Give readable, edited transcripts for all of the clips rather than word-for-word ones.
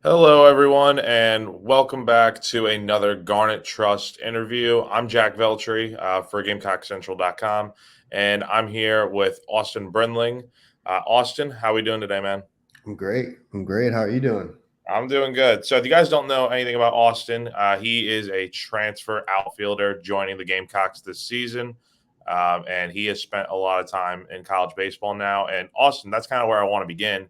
Hello, everyone, and welcome back to another Garnet Trust interview. I'm Jack Veltri for GamecockCentral.com, and I'm here with Austin Brinling. Austin, how we doing today, man? I'm great. I'm great. How are you doing? I'm doing good. So, if you guys don't know anything about Austin, he is a transfer outfielder joining the Gamecocks this season, and he has spent a lot of time in college baseball now. And Austin, that's kind of where I want to begin.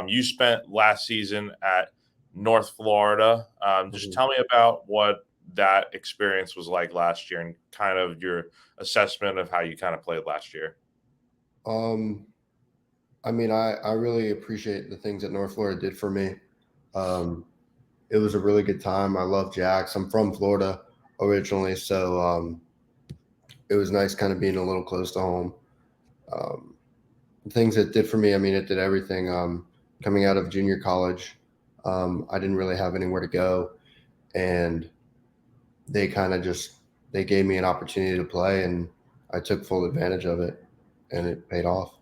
You spent last season at North Florida. Just Mhm. tell me about what that experience was like last year, and kind of your assessment of how you kind of played last year. Um, I really appreciate the things that North Florida did for me. Um, it was a really good time. I love Jax. I'm from Florida originally, so it was nice kind of being a little close to home. Um, the things it did for me, it did everything. Coming out of junior college, I didn't really have anywhere to go, and they kind of just they gave me an opportunity to play, and I took full advantage of it, and it paid off.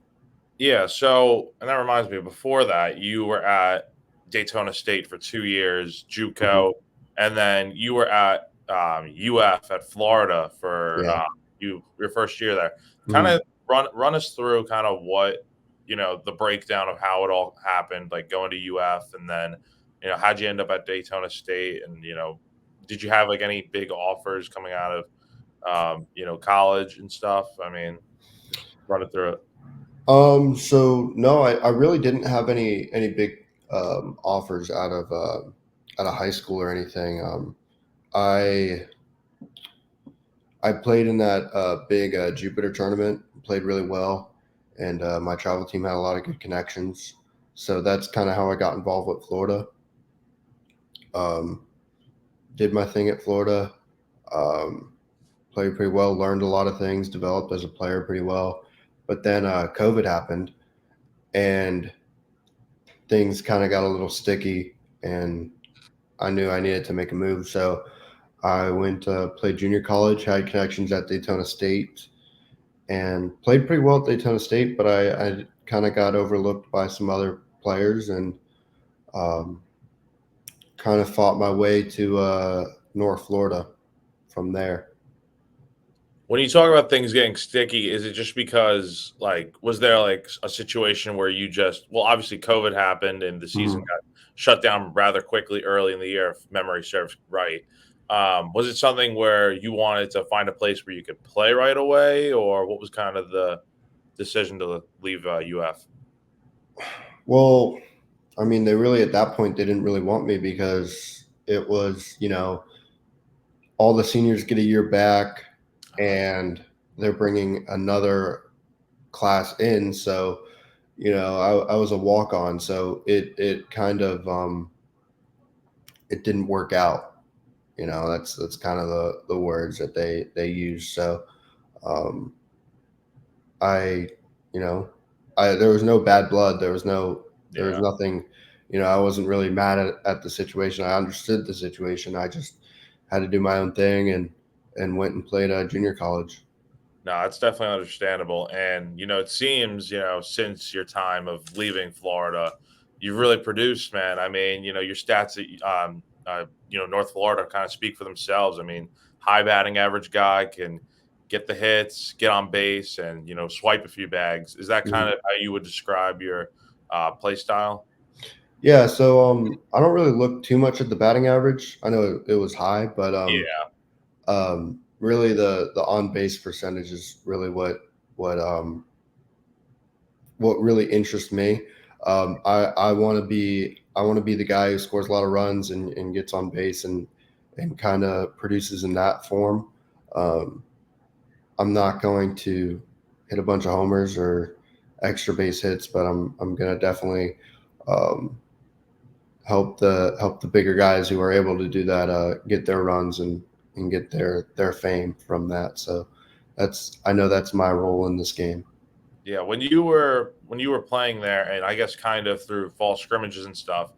Yeah, so and that reminds me, before that, you were at Daytona State for 2 years, Mhm. JUCO, and then you were at, UF at Florida for, Yeah. your first year there. Mhm. Kinda run us through kind of what, the breakdown of how it all happened, like, going to UF, and then, how'd you end up at Daytona State, and, did you have, like, any big offers coming out of, college and stuff? I mean, just run it through it. So no, I really didn't have any big offers out of high school or anything. I I played in that big Jupiter tournament, played really well, and my travel team had a lot of good connections. So that's kind of how I got involved with Florida. Um, did my thing at Florida, um, played pretty well, learned a lot of things, developed as a player pretty well. But then COVID happened, and things kind of got a little sticky, and I knew I needed to make a move. So I went to play junior college, had connections at Daytona State, and played pretty well at Daytona State, but I kind of got overlooked by some other players, and um, kind of fought my way to North Florida from there. When you talk about things getting sticky, is it just because, like, was there, like, a situation where you just well, obviously, COVID happened and the season Mhm. got shut down rather quickly early in the year, if memory serves right. Was it something where you wanted to find a place where you could play right away, or what was kind of the decision to leave, UF? Well, they really at that point they didn't really want me because it was all the seniors get a year back, Oh, yeah. and they're bringing another class in. So, I was a walk on. So it kind of, it didn't work out. That's kind of the words that they use. So, um, I, you know, there was no bad blood. There was Yeah. nothing, I wasn't really mad at the situation. I understood the situation. I just had to do my own thing, and went and played junior college. No, it's definitely understandable. And, it seems, since your time of leaving Florida, you've really produced, man. I mean, your stats at, North Florida kind of speak for themselves. I mean, high batting average guy can get the hits, get on base, and, swipe a few bags. Is that kind Mhm. of how you would describe your play style? Yeah, so I don't really look too much at the batting average. I know it was high, but Yeah. really the on base percentage is really what what really interests me. I want to be the guy who scores a lot of runs, and gets on base, and kind of produces in that form. Um, I'm not going to hit a bunch of homers or extra base hits, but I'm gonna definitely um, help the bigger guys who are able to do that get their runs, and get their fame from that. So I know that's my role in this game. Yeah, when you were playing there, and I guess kind of through fall scrimmages and stuff,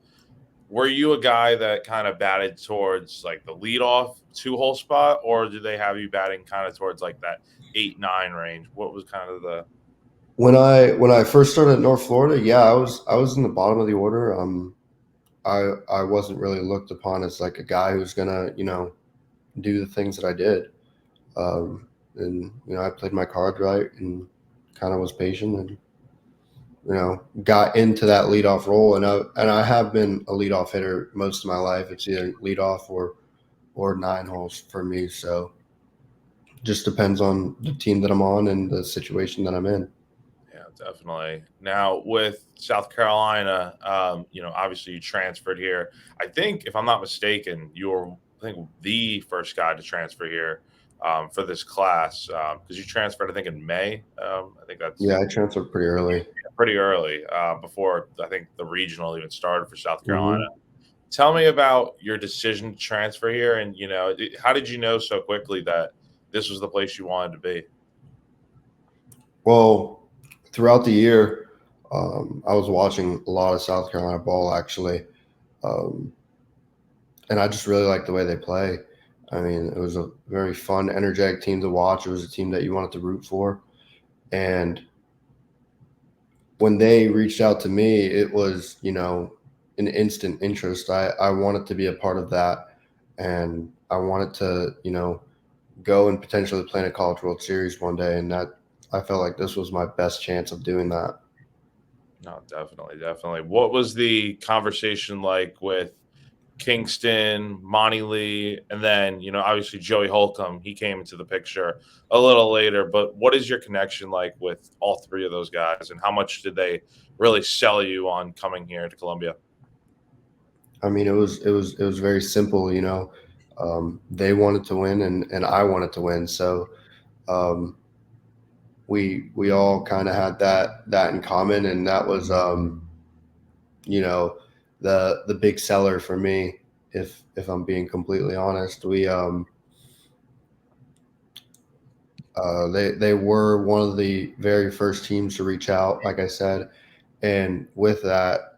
were you a guy that kind of batted towards like the leadoff two-hole spot, or did they have you batting kind of towards like that 8-9 range? What was kind of the When I first started at North Florida, yeah, I was in the bottom of the order. I wasn't really looked upon as like a guy who's gonna, do the things that I did. And I played my cards right and kind of was patient and got into that leadoff role. And I have been a leadoff hitter most of my life. It's either leadoff or nine holes for me. So just depends on the team that I'm on and the situation that I'm in. Yeah, definitely. Now with South Carolina, obviously you transferred here. I think, if I'm not mistaken, you were, I think, the first guy to transfer here for this class because you transferred, I think, in May. I think that's Yeah, I transferred pretty early. pretty early before I think the regional even started for South Carolina. hmm Tell me about your decision to transfer here, and how did you know so quickly that this was the place you wanted to be? Well, throughout the year, I was watching a lot of South Carolina ball actually, um, and I just really liked the way they play. I mean, it was a very fun, energetic team to watch. It was a team that you wanted to root for, and when they reached out to me, it was, an instant interest. I wanted to be a part of that, and I wanted to, go and potentially play in a College World Series one day, and that I felt like this was my best chance of doing that. No, definitely, definitely. What was the conversation like with Kingston, Monty Lee, and then obviously Joey Holcomb? He came into the picture a little later, but what is your connection like with all three of those guys, and how much did they really sell you on coming here to Columbia? I mean, it was very simple. They wanted to win, and I wanted to win. So um, we all kind of had that in common, and that was you know the big seller for me. If I'm being completely honest, they were one of the very first teams to reach out, like I said, and with that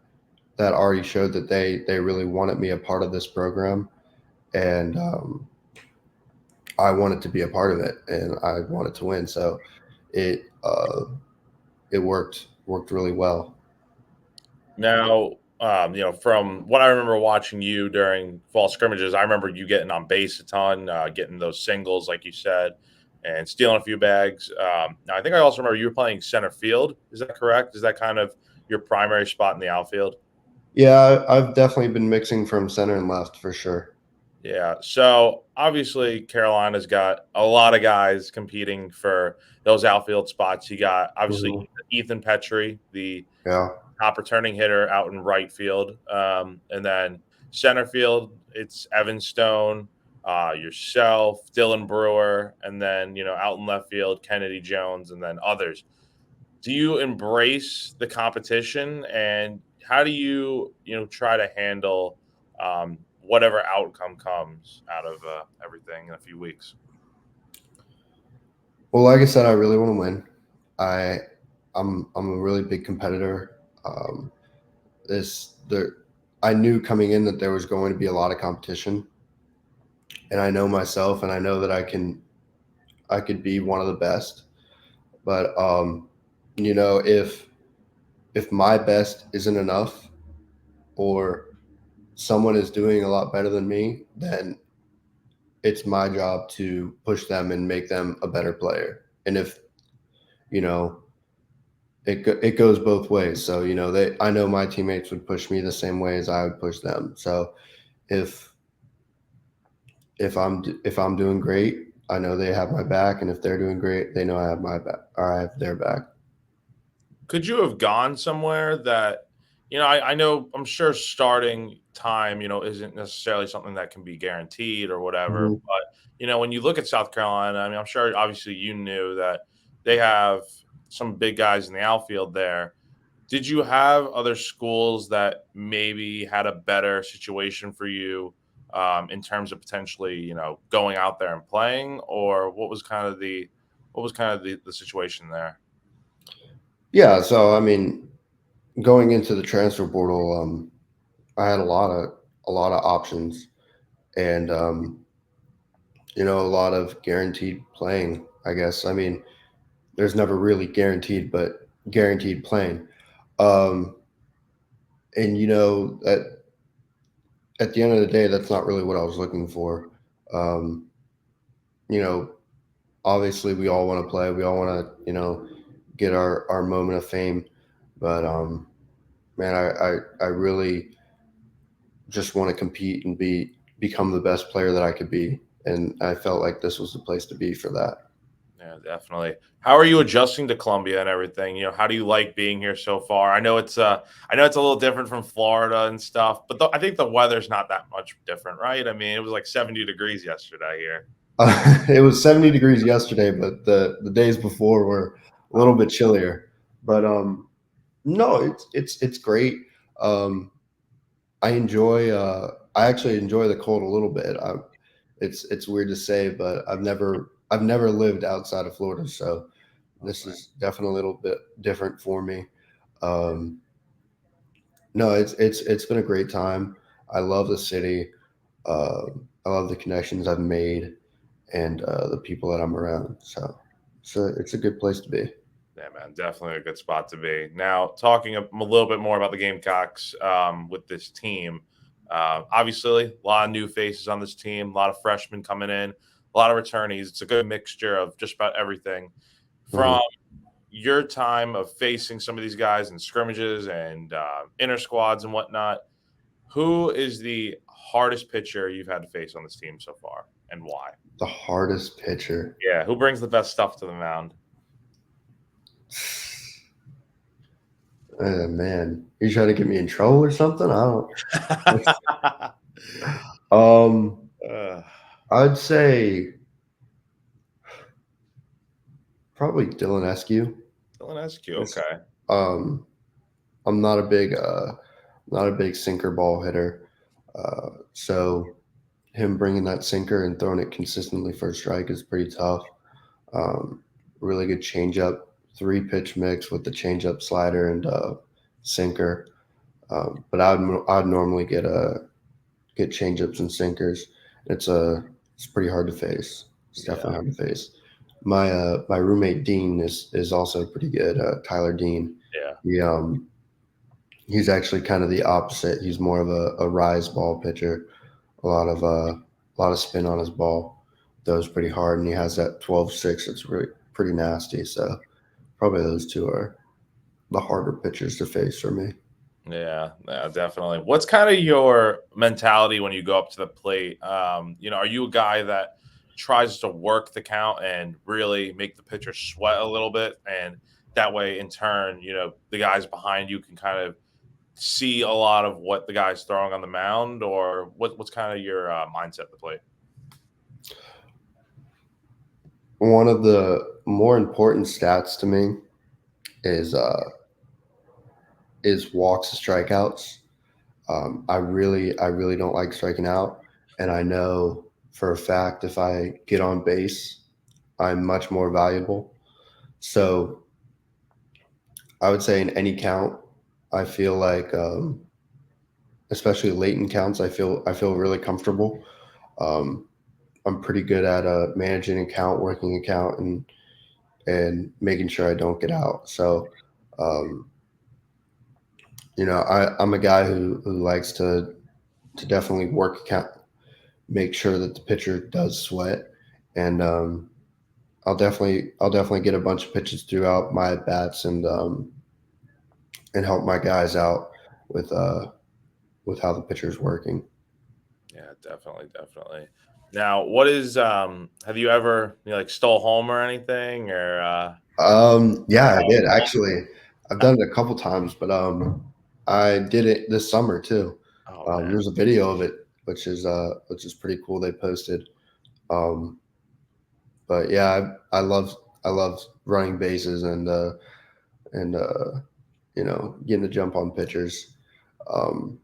already showed that they really wanted me a part of this program, and I wanted to be a part of it, and I wanted to win. So it it worked really well. Now, from what I remember watching you during fall scrimmages, I remember you getting on base a ton, getting those singles, like you said, and stealing a few bags. Now, I think I also remember you were playing center field. Is that correct? Is that kind of your primary spot in the outfield? Yeah, I've definitely been mixing from center and left for sure. Yeah. So obviously, Carolina's got a lot of guys competing for those outfield spots. You got obviously hmm Ethan Petrie, the Yeah. top returning hitter out in right field. And then center field, it's Evan Stone, yourself, Dylan Brewer, and then, out in left field, Kennedy Jones, and then others. Do you embrace the competition, and how do you, try to handle whatever outcome comes out of everything in a few weeks? Well, like I said, I really want to win. I I'm a really big competitor. This there I knew coming in that there was going to be a lot of competition, and I know myself, and I know that I could be one of the best. But if my best isn't enough, or someone is doing a lot better than me, then it's my job to push them and make them a better player. And if you know it goes both ways. So they I know my teammates would push me the same way as I would push them. So if if I'm doing great, I know they have my back, and if they're doing great, they know I have my back, or I have their back. Could you have gone somewhere that, I know, I'm sure starting time, isn't necessarily something that can be guaranteed or whatever. hmm But, when you look at South Carolina, I mean, I'm sure obviously you knew that they have some big guys in the outfield there. Did you have other schools that maybe had a better situation for you in terms of potentially, going out there and playing, or what was kind of the situation there? Yeah. So I mean, going into the transfer portal, I had a lot of options, and a lot of guaranteed playing. I guess. I mean, there's never really guaranteed, but guaranteed playing. Um, and that. at the end of the day, that's not really what I was looking for. Um, you know, obviously we all want to play. We all want to, get our moment of fame. But man, I really just want to compete and become the best player that I could be. And I felt like this was the place to be for that. Yeah, definitely. How are you adjusting to Columbia and everything? How do you like being here so far? I know it's a little different from Florida and stuff, but I think the weather's not that much different, right? I mean, it was like 70 degrees yesterday here. It was 70 degrees yesterday, but the days before were a little Oh, bit chillier. But no, it's great. Um, I actually enjoy the cold a little bit. It's weird to say, but I've never lived outside of Florida, so oh, this man. is definitely a little bit different for me. Um, no, it's been a great time. I love the city. I love the connections I've made and the people that I'm around. So it's a good place to be. Yeah, man, definitely a good spot to be. Now, talking a little bit more about the Gamecocks with this team. Obviously, a lot of new faces on this team, a lot of freshmen coming in, a lot of returnees. It's a good mixture of just about everything. From Mhm. your time of facing some of these guys in scrimmages and inner squads and whatnot, who is the hardest pitcher you've had to face on this team so far, and why? The hardest pitcher. Yeah, who brings the best stuff to the mound? Man, you trying to get me in trouble or something? I don't. Um, uh, I'd say probably Dylan Eskew. Dylan Eskew, Just, okay. um, I'm not a big sinker ball hitter, so him bringing that sinker and throwing it consistently for a strike is pretty tough. Um, really good changeup, three pitch mix with the changeup, slider, and sinker. But I'd normally get changeups and sinkers. It's pretty hard to face. It's definitely Yeah, hard to face. My roommate Dean is also pretty good. Tyler Dean. yeah, He he's actually kind of the opposite. He's more of a rise ball pitcher. A lot of spin on his ball. Throws pretty hard, and he has that 12-6. It's really pretty nasty. So probably those two are the harder pitchers to face for me. yeah, yeah, definitely. What's kind of your mentality when you go up to the plate? Are you a guy that tries to work the count and really make the pitcher sweat a little bit, and that way, in turn, the guys behind you can kind of see a lot of what the guy's throwing on the mound, or what's kind of your mindset at the plate? One of the more important stats to me is uh, is walks and strikeouts. I really don't like striking out, and I know for a fact if I get on base, I'm much more valuable. So I would say in any count, I feel like, especially late in counts, I feel really comfortable. Um, I'm pretty good at managing a count, working a count, and making sure I don't get out. So, um, I'm a guy who likes to definitely work a count, make sure that the pitcher does sweat, and I'll definitely get a bunch of pitches throughout my at bats and help my guys out with uh with how the pitcher's working. Yeah, definitely, definitely. Now, what is have you ever like stole home or anything, or Yeah, I did actually. I've done it a couple times, but I did it this summer too. oh man, There's a video of it, which is pretty cool. They posted. Um, but yeah, I love running bases and getting the jump on pitchers. Um,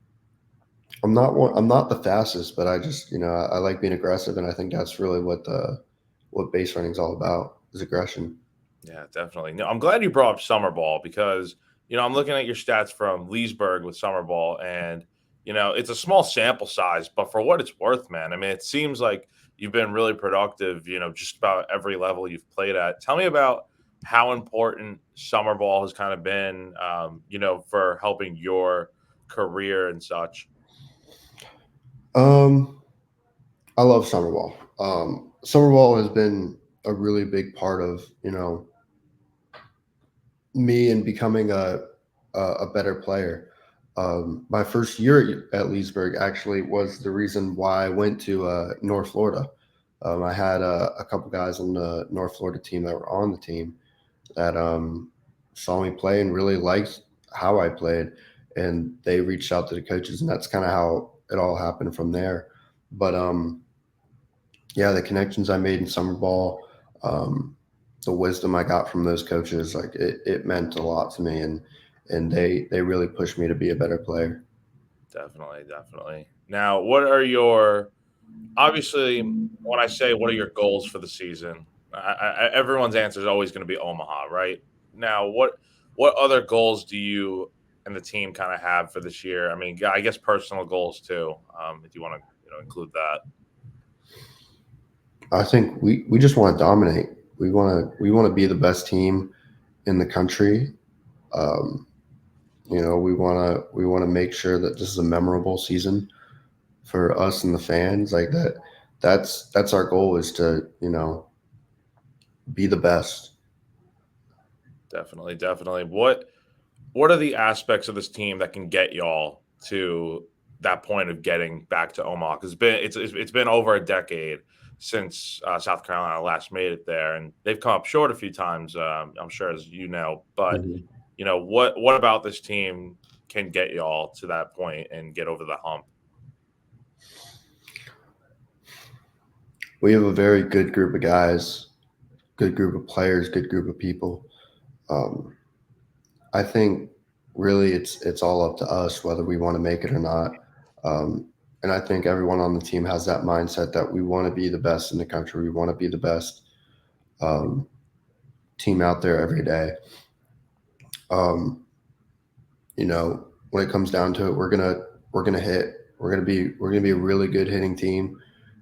I'm not the fastest, but I just I like being aggressive, and I think that's really what base running is all about is aggression. yeah, definitely. No, I'm glad you brought up summer ball because I'm looking at your stats from Leesburg with summer ball, and it's a small sample size, but for what it's worth, man, I mean, it seems like you've been really productive. Just about every level you've played at. Tell me about how important summer ball has kind of been, for helping your career and such. Um, I love summer ball. Summer ball has been a really big part of me and becoming a better player. My first year at Leesburg actually was the reason why I went to North Florida. I had a couple guys on the North Florida team that were on the team that saw me play and really liked how I played, and they reached out to the coaches, and that's kind of how it all happened from there. But yeah, the connections I made in summer ball, um, the wisdom I got from those coaches, like it meant a lot to me, and they really pushed me to be a better player. Definitely, definitely. Now, what are your obviously when I say what are your goals for the season? Everyone's answer is always going to be Omaha, right? Now, what other goals do you and the team kind of have for this year? I mean, I guess personal goals too, if you want to include that. I think we just want to dominate. We want to be the best team in the country. Um, we want to make sure that this is a memorable season for us and the fans. Like that. That's our goal is to be the best. Definitely, definitely. What are the aspects of this team that can get y'all to that point of getting back to Omaha? Because it's been over a decade since South Carolina last made it there, and they've come up short a few times. I'm sure, as you know, but Mhm. what about this team can get y'all to that point and get over the hump? We have a very good group of guys, good group of players, good group of people. Um, I think really it's all up to us whether we want to make it or not. Um, and I think everyone on the team has that mindset that we want to be the best in the country. We want to be the best um, team out there every day. Um, when it comes down to it, we're gonna hit. We're gonna be a really good hitting team.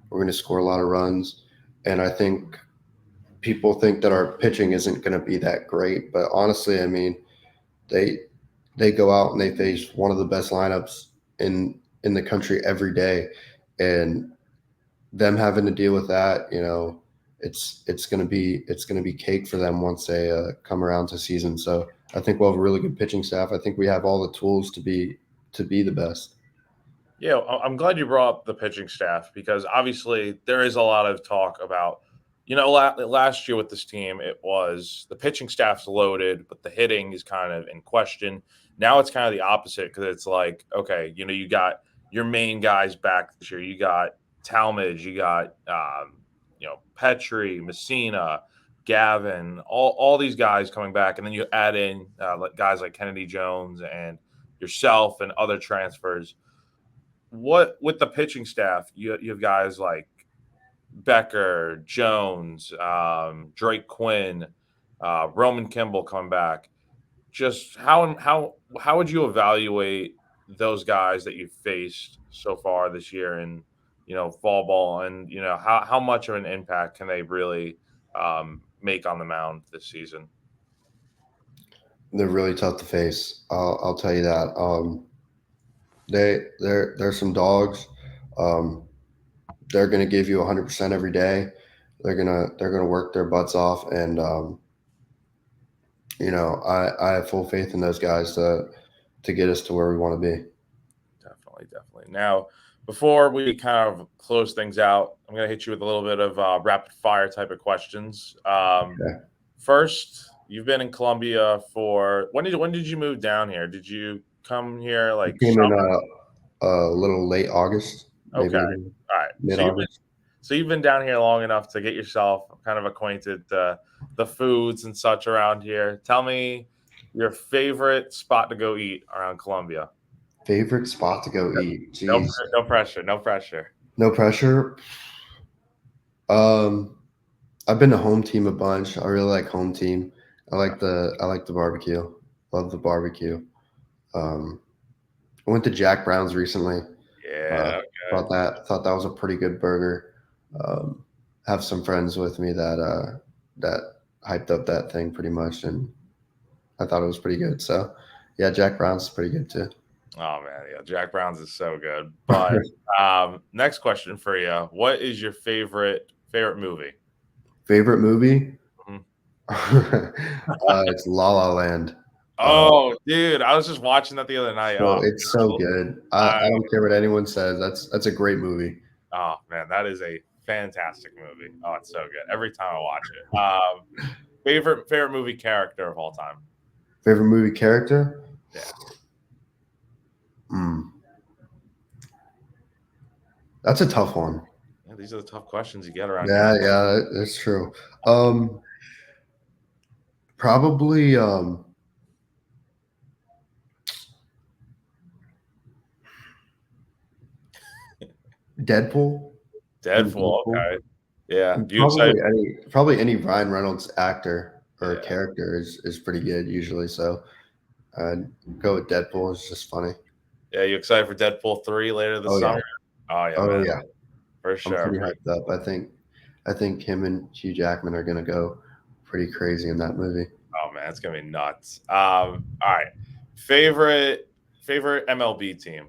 We're gonna score a lot of runs, and I think people think that our pitching isn't gonna be that great. But honestly, I mean, they they go out and they face one of the best lineups in the country every day, and them having to deal with that, it's gonna be cake for them once they come around to season. So I think we'll have a really good pitching staff. I think we have all the tools to be the best. Yeah, I'm glad you brought up the pitching staff because obviously there is a lot of talk about, last year with this team, it was the pitching staff's loaded, but the hitting is kind of in question. Now it's kind of the opposite because it's like, okay, you got your main guys back this year. You got Talmadge, you got, Petrie, Messina, Gavin, all these guys coming back. And then you add in guys like Kennedy Jones and yourself and other transfers. What with the pitching staff, you have guys like Becker, Jones, Drake Quinn, Roman Kimball come back. Just how would you evaluate those guys that you've faced so far this year in fall ball, and how much of an impact can they really make on the mound this season? They're really tough to face. I'll tell you that. They're some dogs. Um, they're gonna give you 100% every day. They're gonna work their butts off, and I have full faith in those guys to get us to where we want to be. Definitely, definitely. Now, before we kind of close things out, I'm going to hit you with a little bit of rapid fire type of questions. Okay. First, you've been in Colombia for when did you move down here? Did you come here We like came in summer? a little late August, Okay, maybe all right. mid August. So you've been down here long enough to get yourself kind of acquainted the foods and such around here. Tell me your favorite spot to go eat around Colombia. Favorite spot to go eat? No, Jeez, no pressure, no pressure. no pressure. Um, I've been to home team a bunch. I really like home team. I like the barbecue. Love the barbecue. Um, I went to Jack Brown's recently. Uh, Yeah. thought that was a pretty good burger. Um, have some friends with me that hyped up that thing pretty much, and I thought it was pretty good. So, yeah, Jack Brown's pretty good too. Oh man, yeah, Jack Brown's is so good. But next question for you: what is your favorite movie? Favorite movie? Mhm. It's La La Land. Uh, Oh, dude, I was just watching that the other night. so it's so good. I I don't care what anyone says. That's a great movie. oh man, that is a fantastic movie. Oh, it's so good every time I watch it. Favorite movie character of all time? Favorite movie character? Yeah, Hmm, that's a tough one. yeah, these are the tough questions you get around here. Yeah, yeah, that's true. Um, Probably Deadpool from Deadpool, Deadpool. okay, yeah. And You excited? probably any Ryan Reynolds actor or Yeah, character is pretty good usually. So I'd go with Deadpool. It's just funny. yeah. You excited for Deadpool 3 later this Oh yeah, summer? Oh yeah, oh man, yeah. for I'm sure. pretty hyped up. I think him and Hugh Jackman are gonna go pretty crazy in that movie. Oh man, it's gonna be nuts. All right. Favorite favorite MLB team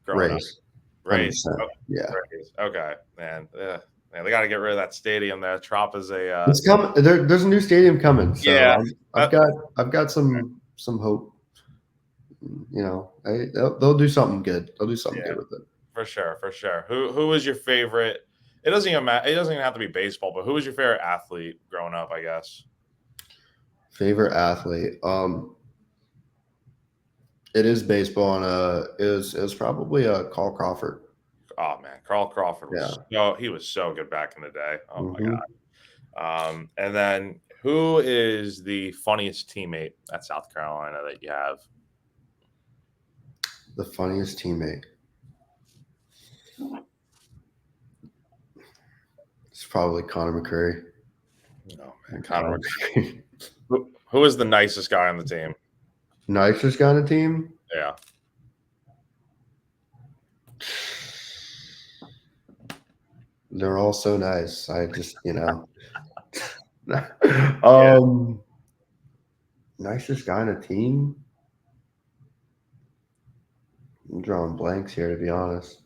growing up? Rays, 100%. Rays. Okay. Yeah, Rays. Okay, man. Yeah. Man, they got to get rid of that stadium there. Trop is a it's coming. There's a new stadium coming, so yeah. That, I've got some hope. You know, they'll do something good. They'll do something yeah, good with it. for sure, for sure. Who was your favorite? It doesn't even matter. It doesn't even have to be baseball, but who was your favorite athlete growing up? I guess. Favorite athlete? It is baseball, and it was probably Carl Crawford. Oh man, Carl Crawford was Yeah. he was so good back in the day. Oh my Hmm. god. And then who is the funniest teammate at South Carolina that you have? The funniest teammate. It's probably Connor McCurry. Oh man, Connor Connor. McCurry. Who is the nicest guy on the team? Nicest guy on the team. Yeah. They're all so nice. I just, Yeah. um, nicest guy on the team. I'm drawing blanks here, to be honest.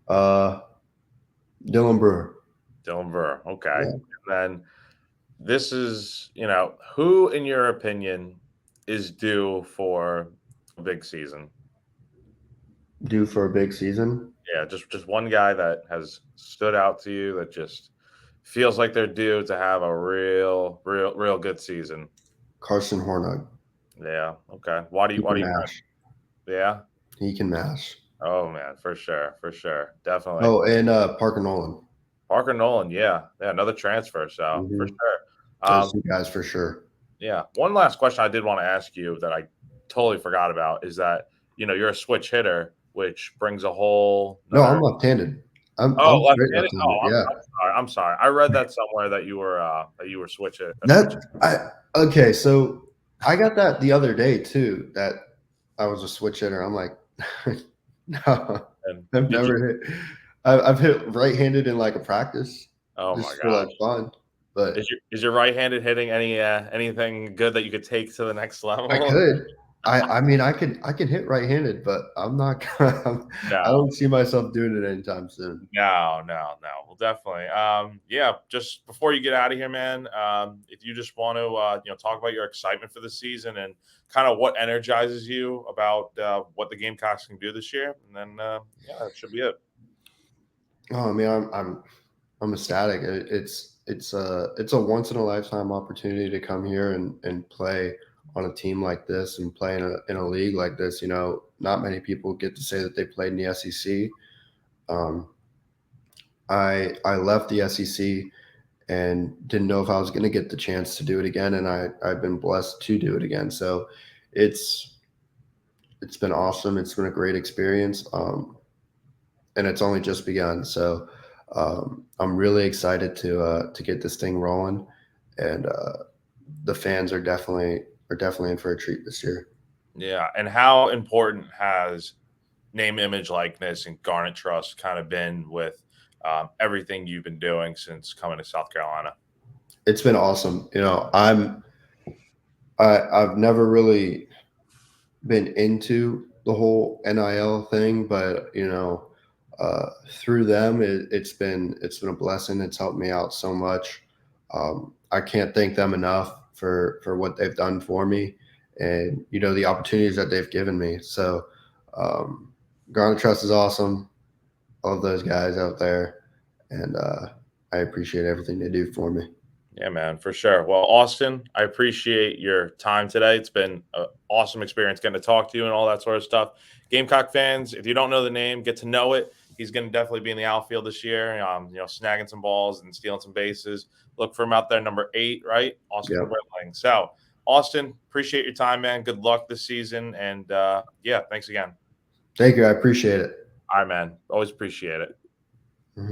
Uh, Dylan Brewer. Dylan Burr. Okay. Yeah, And then this is, who in your opinion is due for a big season? due for a big season. Yeah, just one guy that has stood out to you that just feels like they're due to have a real good season. Carson Hornung. Yeah. Okay. He Why can do you mash. yeah? He can mash. Oh man, for sure, for sure. Definitely. Oh, and Parker Nolan. Parker Nolan, yeah. Yeah, another transfer, so for Hmm. sure. Those two guys for sure. Yeah. One last question I did want to ask you that I totally forgot about is that, you're a switch hitter, which brings a whole No, another I'm left-handed. oh, I'm straight left-handed? left-handed. Oh, I'm Yeah. I'm sorry. I'm sorry. I read that somewhere that you were a switch. That I okay, so I got that the other day too, that I was a switch hitter. I'm like, no, And I've did you never hit. I've hit right-handed in like a practice oh my just for like gosh. fun, but Is your right-handed hitting anything good that you could take to the next I level? could. I mean I can hit right-handed, but I'm not gonna, I No. don't see myself doing it anytime soon. No, no, no. Well, definitely. Yeah. Just before you get out of here, man, if you just want to, talk about your excitement for the season and kind of what energizes you about what the Gamecocks can do this year, and then yeah, that should be it. Oh, I mean, I'm ecstatic. It's a once in a lifetime opportunity to come here and play on a team like this and play in a league like this. You know, not many people get to say that they played in the SEC. Um, I left the SEC and didn't know if I was going to get the chance to do it again, and I've been blessed to do it again. So it's it's been awesome. It's been a great experience, and it's only just begun. So I'm really excited to get this thing rolling, and the fans are definitely in for a treat this year. Yeah. And how important has name, image, likeness, and Garnet Trust kind of been with everything you've been doing since coming to South Carolina? It's been awesome. You know, I've never really been into the whole NIL thing, but through them, it's been a blessing. It's helped me out so much. I can't thank them enough for what they've done for me, and the opportunities that they've given me. So, Garnet Trust is awesome. Love those guys out there, and I appreciate everything they do for me. Yeah, man, for sure. Well, Austin, I appreciate your time today. It's been an awesome experience getting to talk to you and all that sort of stuff. Gamecock fans, if you don't know the name, get to know it. He's going to definitely be in the outfield this year, snagging some balls and stealing some bases. Look for him out there, number 8, right? Austin Yep. Brinling. So, Austin, appreciate your time, man. Good luck this season. And yeah, thanks again. Thank you. I appreciate it. All right, man. Always appreciate it.